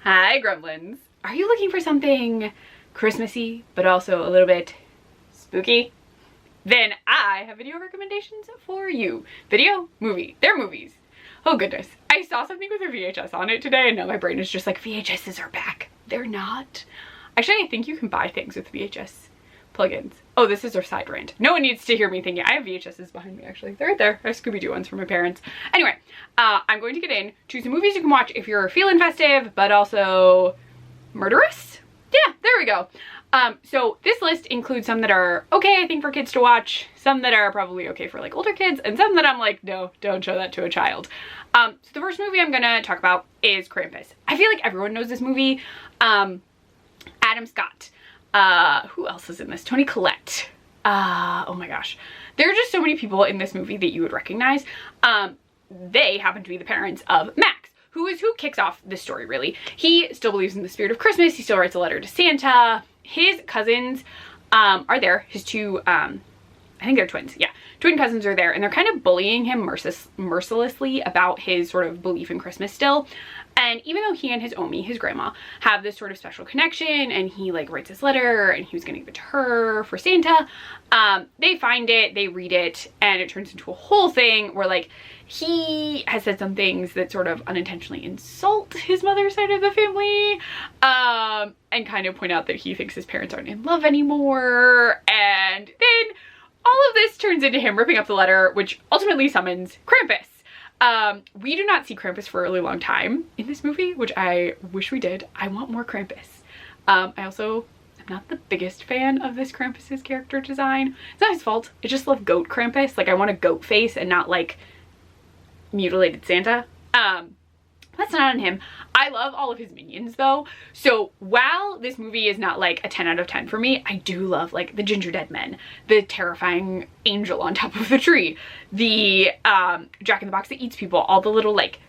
Hi gremlins. Are you looking for something Christmassy but also a little bit spooky? Then I have video recommendations for you. Video, movie, they're movies. Oh goodness. I saw something with a VHS on it today and now my brain is just like, VHSs are back. They're not. Actually, I think you can buy things with VHS plugins. Oh, this is our side rant. No one needs to hear me thinking. I have VHSs behind me actually. They're right there. I have Scooby-Doo ones from my parents. Anyway, I'm going to get into some movies you can watch if you're feeling festive, but also murderous? Yeah, there we go. So this list includes some that are okay, I think, for kids to watch, some that are probably okay for like older kids, and some that I'm like, no, don't show that to a child. So the first movie I'm gonna talk about is Krampus. I feel like everyone knows this movie. Adam Scott. Who else is in this? Toni Collette. Oh my gosh. There are just so many people in this movie that you would recognize. They happen to be the parents of Max, who kicks off this story, really. He still believes in the spirit of Christmas. He still writes a letter to Santa. His cousins are there. His two, I think they're twins. Yeah, twin cousins are there, and they're kind of bullying him mercilessly about his sort of belief in Christmas still. And even though he and his Omi, his grandma, have this sort of special connection, and he like writes this letter and he was gonna give it to her for Santa, they find it, they read it, and it turns into a whole thing where like he has said some things that sort of unintentionally insult his mother's side of the family, and kind of point out that he thinks his parents aren't in love anymore. And then all of this turns into him ripping up the letter, which ultimately summons Krampus. We do not see Krampus for a really long time in this movie, which I wish we did. I want more Krampus. I also am not the biggest fan of this Krampus's character design. It's not his fault. I just love goat Krampus. Like, I want a goat face and not like mutilated Santa. That's not on him. I love all of his minions though. So while this movie is not like a 10 out of 10 for me, I do love like the ginger dead men, the terrifying angel on top of the tree, the Jack in the Box that eats people, all the little like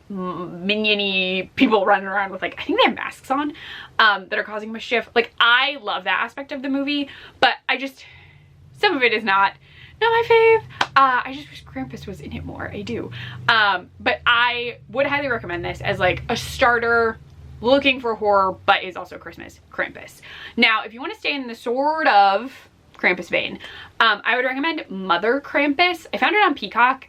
minion-y people running around with like, I think they have masks on, that are causing mischief. Like, I love that aspect of the movie, but some of it is not my fave. I just wish Krampus was in it more. I do. But I would highly recommend this as like a starter looking for horror, but is also Christmas, Krampus. Now, if you want to stay in the sort of Krampus vein, I would recommend Mother Krampus. I found it on Peacock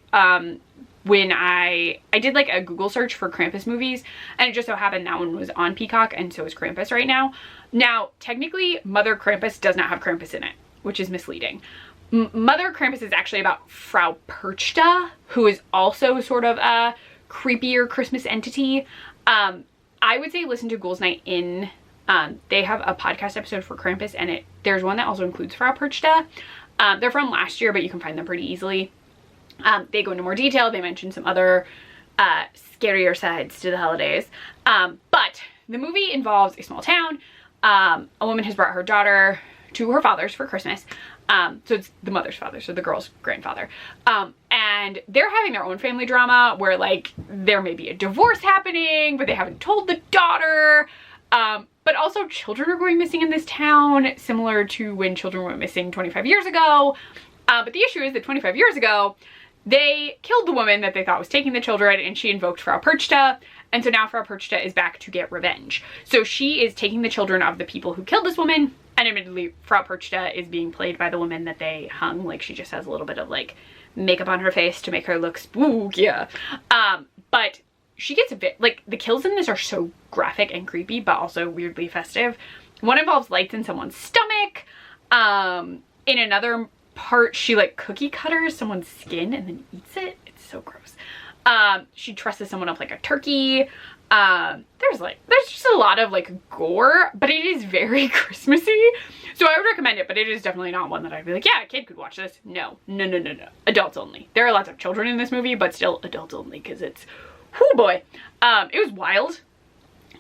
when I did like a Google search for Krampus movies, and it just so happened that one was on Peacock, and so is Krampus right now. Now, technically, Mother Krampus does not have Krampus in it, which is misleading. Mother Krampus is actually about Frau Perchta, who is also sort of a creepier Christmas entity. I would say listen to Ghouls Night In. They have a podcast episode for Krampus, and there's one that also includes Frau Perchta. They're from last year, but you can find them pretty easily. They go into more detail. They mention some other scarier sides to the holidays. But the movie involves a small town. A woman has brought her daughter to her father's for Christmas. So it's the mother's father, so the girl's grandfather. And they're having their own family drama where like there may be a divorce happening, but they haven't told the daughter. But also children are going missing in this town, similar to when children went missing 25 years ago. But the issue is that 25 years ago, they killed the woman that they thought was taking the children, and she invoked Frau Perchta. And so now Frau Perchta is back to get revenge. So she is taking the children of the people who killed this woman. And admittedly, Frau Perchta is being played by the woman that they hung. Like, she just has a little bit of like makeup on her face to make her look spookier. But she gets a bit, like, the kills in this are so graphic and creepy, but also weirdly festive. One involves lights in someone's stomach. In another part, she like cookie cutters someone's skin and then eats it. It's so gross. She dresses someone up like a turkey. There's just a lot of like gore, but it is very Christmassy. So I would recommend it, but it is definitely not one that I'd be like, yeah, a kid could watch this. No. Adults only. There are lots of children in this movie, but still adults only, because it's, whoo boy. It was wild.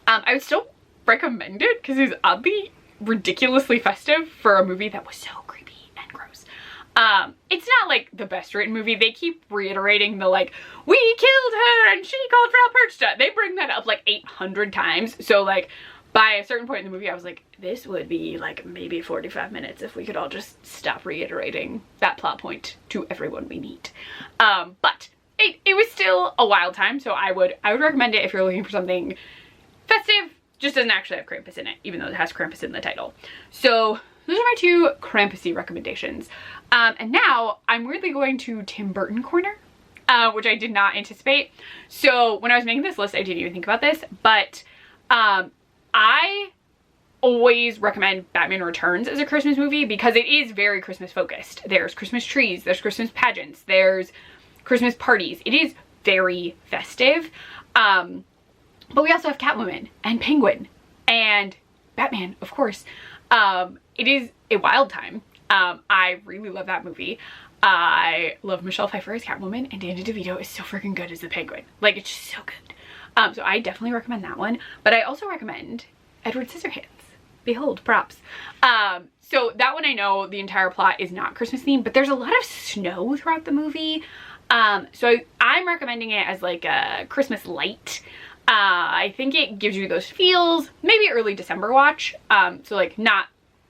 I would still recommend it because it's oddly ridiculously festive for a movie that was so creepy and gross. It's not like the best written movie. They keep reiterating the like, we killed her and she called Frau Perchta. They bring that up like 800 times. So like by a certain point in the movie, I was like, this would be like maybe 45 minutes if we could all just stop reiterating that plot point to everyone we meet. But it was still a wild time. So I would recommend it if you're looking for something festive just doesn't actually have Krampus in it, even though it has Krampus in the title. So those are my 2 Krampusy recommendations. And now I'm weirdly going to Tim Burton corner, which I did not anticipate. So when I was making this list, I didn't even think about this, but I always recommend Batman Returns as a Christmas movie because it is very Christmas focused. There's Christmas trees, there's Christmas pageants, there's Christmas parties. It is very festive. But we also have Catwoman and Penguin and Batman, of course. It is a wild time. I really love that movie. I love Michelle Pfeiffer as Catwoman, and Danny DeVito is so freaking good as the Penguin. Like, it's just so good. So I definitely recommend that one. But I also recommend Edward Scissorhands. Behold, props. So that one, I know the entire plot is not Christmas themed, but there's a lot of snow throughout the movie. So I'm recommending it as like a Christmas light. I think it gives you those feels, maybe early December watch. So like not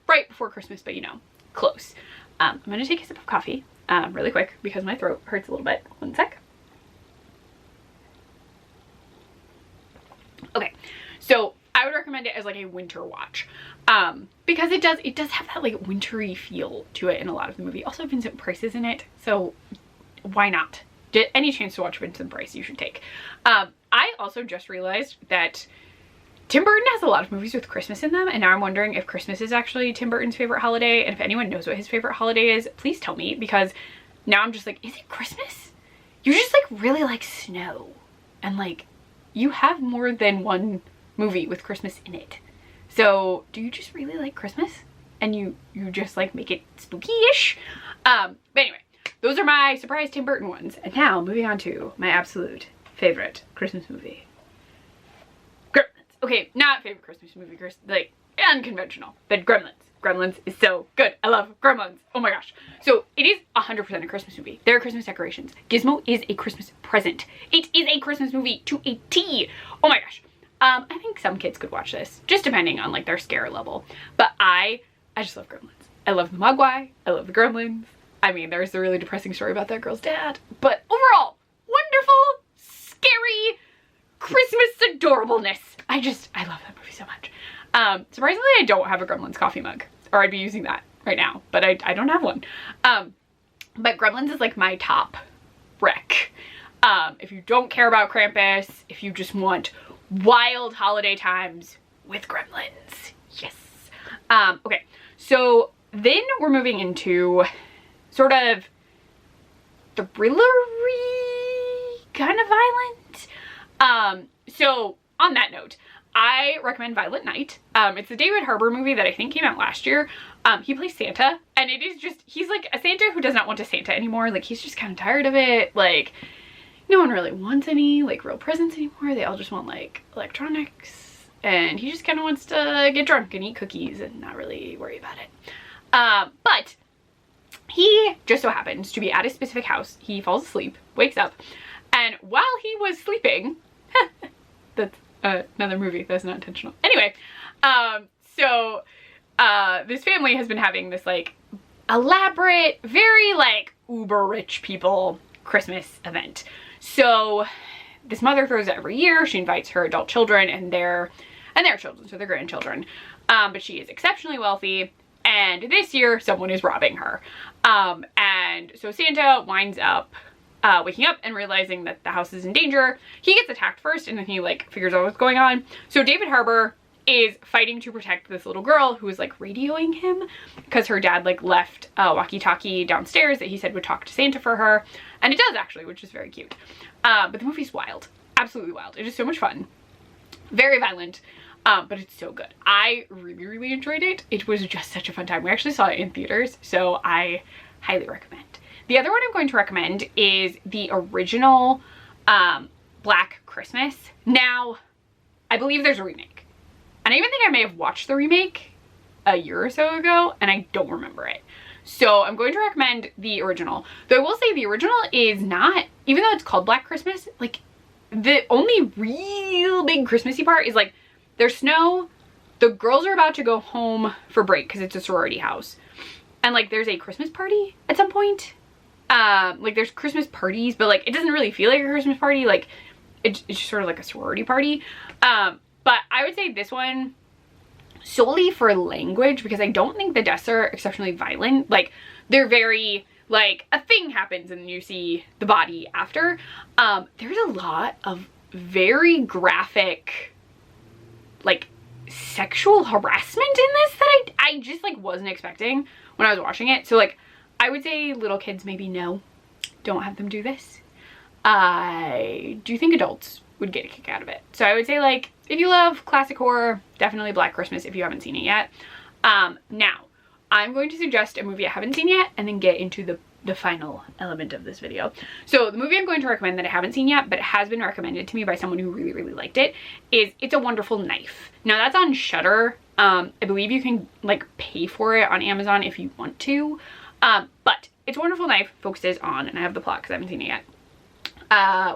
right before Christmas, but you know, close. I'm gonna take a sip of coffee really quick because my throat hurts a little bit. One sec. Okay, so I would recommend it as like a winter watch because it does have that like wintry feel to it in a lot of the movie. Also, Vincent Price is in it, so why not? Any chance to watch Vincent Price, you should take. I also just realized that Tim Burton has a lot of movies with Christmas in them, and now I'm wondering if Christmas is actually Tim Burton's favorite holiday, and if anyone knows what his favorite holiday is, please tell me, because now I'm just like, is it Christmas? You just like really like snow, and like you have more than one movie with Christmas in it. So do you just really like Christmas? And you just like make it spooky-ish? But anyway, those are my surprise Tim Burton ones. And now moving on to my absolute favorite Christmas movie. Gremlins. Okay, not favorite Christmas movie, like unconventional, but Gremlins. Gremlins is so good. I love Gremlins. Oh my gosh. So it is 100% a Christmas movie. There are Christmas decorations. Gizmo is a Christmas present. It is a Christmas movie to a T. Oh my gosh. I think some kids could watch this, just depending on like their scare level. But I just love Gremlins. I love the Mogwai. I love the Gremlins. I mean, there's a really depressing story about that girl's dad, but overall, wonderful, scary, Christmas adorableness. I love that movie so much. Surprisingly, I don't have a Gremlins coffee mug, or I'd be using that right now, but I don't have one. But Gremlins is like my top rec. If you don't care about Krampus, if you just want wild holiday times with Gremlins. Yes. Okay, so then we're moving into sort of thrillery, kind of violent. So on that note, I recommend Violent Night. It's a David Harbour movie that I think came out last year. He plays Santa, and it is just, he's like a Santa who does not want to Santa anymore. Like, he's just kind of tired of it. Like, no one really wants any like real presents anymore. They all just want like electronics, and he just kind of wants to get drunk and eat cookies and not really worry about it. But he just so happens to be at a specific house. He falls asleep, wakes up, and while he was sleeping, that's another movie, that's not intentional. Anyway, so this family has been having this like elaborate, very like uber rich people Christmas event. So this mother throws it every year. She invites her adult children and their children, so their grandchildren. But she is exceptionally wealthy, and this year someone is robbing her. And so Santa winds up waking up and realizing that the house is in danger. He gets attacked first, and then he like figures out what's going on. So David Harbour is fighting to protect this little girl who is like radioing him because her dad like left a walkie-talkie downstairs that he said would talk to Santa for her, and it does actually, which is very cute. But the movie's wild, absolutely wild. It is so much fun, very violent, but it's so good. I really enjoyed it. It was just such a fun time. We actually saw it in theaters, so I highly recommend. The other one I'm going to recommend is the original Black Christmas. Now, I believe there's a remake. And I even think I may have watched the remake a year or so ago, and I don't remember it. So I'm going to recommend the original. Though I will say the original is not, even though it's called Black Christmas, like the only real big Christmassy part is like there's snow, the girls are about to go home for break because it's a sorority house. And like there's a Christmas party at some point. Like there's Christmas parties, but like it doesn't really feel like a Christmas party. Like it's just sort of like a sorority party. But I I would say this one solely for language, because I don't think the deaths are exceptionally violent. Like, they're very, like, a thing happens and you see the body after. There's a lot of very graphic, like, sexual harassment in this that I just, like, wasn't expecting when I was watching it. So, like, I would say little kids maybe no, don't have them do this. I do think adults would get a kick out of it. So I would say, like, if you love classic horror, definitely Black Christmas if you haven't seen it yet. Now, I'm going to suggest a movie I haven't seen yet and then get into the final element of this video. So the movie I'm going to recommend that I haven't seen yet, but it has been recommended to me by someone who really, really liked it, is It's a Wonderful Knife. Now that's on Shudder. I believe you can, like, pay for it on Amazon if you want to. But It's a Wonderful Knife focuses on, and I have the plot because I haven't seen it yet,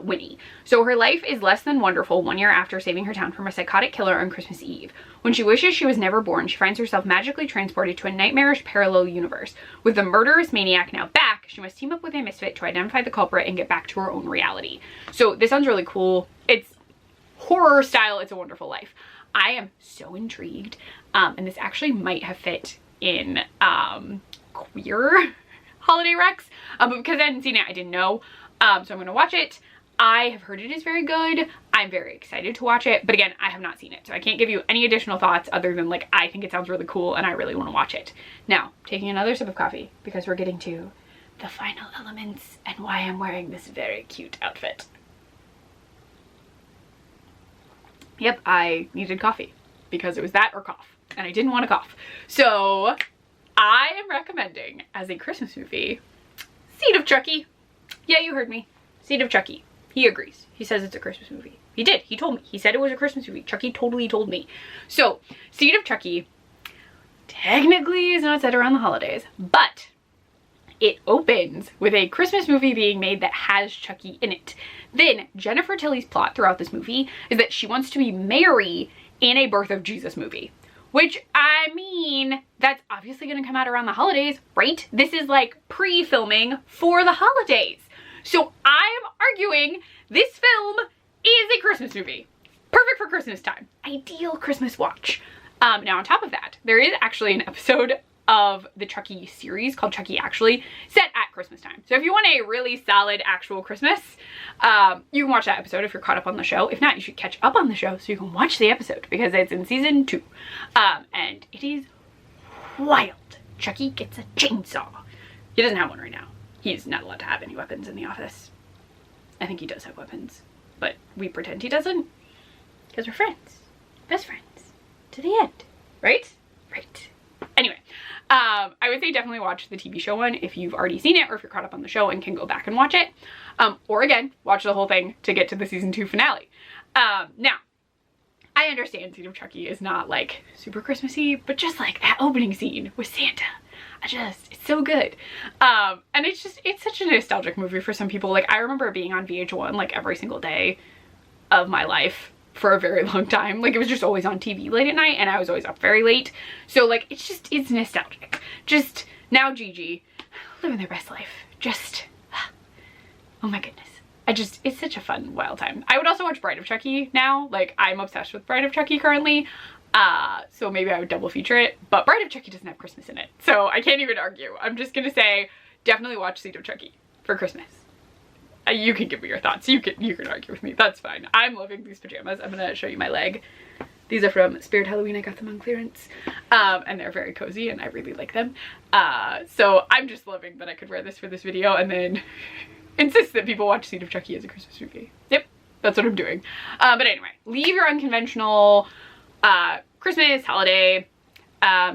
Winnie. So her life is less than wonderful 1 year after saving her town from a psychotic killer on Christmas Eve. When she wishes she was never born, she finds herself magically transported to a nightmarish parallel universe. With the murderous maniac now back, she must team up with a misfit to identify the culprit and get back to her own reality. So this sounds really cool. It's horror style It's a Wonderful Life. I am so intrigued. And this actually might have fit in queer holiday recs. But because I hadn't seen it, I didn't know. So I'm going to watch it. I have heard it is very good. I'm very excited to watch it. But again, I have not seen it. So I can't give you any additional thoughts other than, like, I think it sounds really cool and I really want to watch it. Now, taking another sip of coffee because we're getting to the final elements and why I'm wearing this very cute outfit. Yep, I needed coffee because it was that or cough. And I didn't want to cough. So I am recommending as a Christmas movie, Seed of Chucky. Yeah, you heard me. Seed of Chucky. He agrees. He says it's a Christmas movie. He did. He told me. He said it was a Christmas movie. Chucky totally told me. So, Seed of Chucky technically is not set around the holidays, but it opens with a Christmas movie being made that has Chucky in it. Then, Jennifer Tilly's plot throughout this movie is that she wants to be Mary in a Birth of Jesus movie. Which, I mean, that's obviously going to come out around the holidays, right? This is like pre-filming for the holidays. So I'm arguing this film is a Christmas movie. Perfect for Christmas time. Ideal Christmas watch. Now on top of that, there is actually an episode of the Chucky series called Chucky Actually, set at Christmas time. So if you want a really solid actual Christmas, you can watch that episode if you're caught up on the show. If not, you should catch up on the show so you can watch the episode because it's in season 2. And it is wild. Chucky gets a chainsaw. He doesn't have one right now. He's not allowed to have any weapons in the office. I think he does have weapons, but we pretend he doesn't because we're friends. Best friends. To the end. Right? Right. Anyway, I would say definitely watch the TV show one if you've already seen it or if you're caught up on the show and can go back and watch it. Or again, watch the whole thing to get to the season 2 finale. Now, I understand Seed of Chucky is not like super Christmassy, but just like that opening scene with Santa, it's so good. And it's such a nostalgic movie for some people. Like, I remember it being on VH1 like every single day of my life for a very long time. Like, it was just always on TV late at night and I was always up very late. So like, it's nostalgic. Just now Gigi living their best life. Just, oh my goodness. It's such a fun, wild time. I would also watch Bride of Chucky now. Like, I'm obsessed with Bride of Chucky currently. So maybe I would double feature it, but Bride of Chucky doesn't have Christmas in it. So I can't even argue. I'm just gonna say, definitely watch Seed of Chucky for Christmas. You can give me your thoughts. You can argue with me. That's fine. I'm loving these pajamas. I'm gonna show you my leg. These are from Spirit Halloween. I got them on clearance. And they're very cozy and I really like them. So I'm just loving that I could wear this for this video and then insist that people watch Seed of Chucky as a Christmas movie. Yep, that's what I'm doing. But anyway, leave your unconventional Christmas, holiday,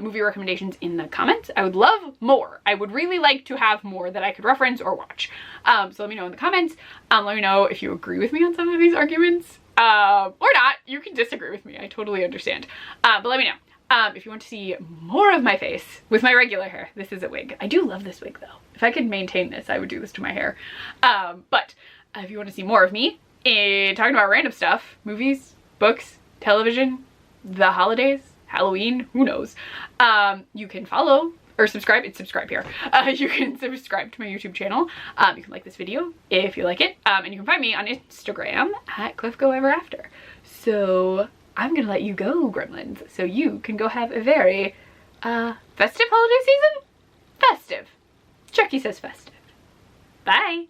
movie recommendations in the comments. I would love more. I would really like to have more that I could reference or watch. So let me know in the comments. Let me know if you agree with me on some of these arguments or not. You can disagree with me. I totally understand. But let me know. If you want to see more of my face with my regular hair. This is a wig. I do love this wig though. If I could maintain this, I would do this to my hair. But if you want to see more of me talking about random stuff, movies, books, television, the holidays, Halloween, who knows, you can follow or subscribe. It's subscribe here. You can subscribe to my YouTube channel. You can like this video if you like it. And you can find me on Instagram at CliffGoEverAfter. So I'm gonna let you go, gremlins, so you can go have a very, festive holiday season? Festive. Chucky says festive. Bye.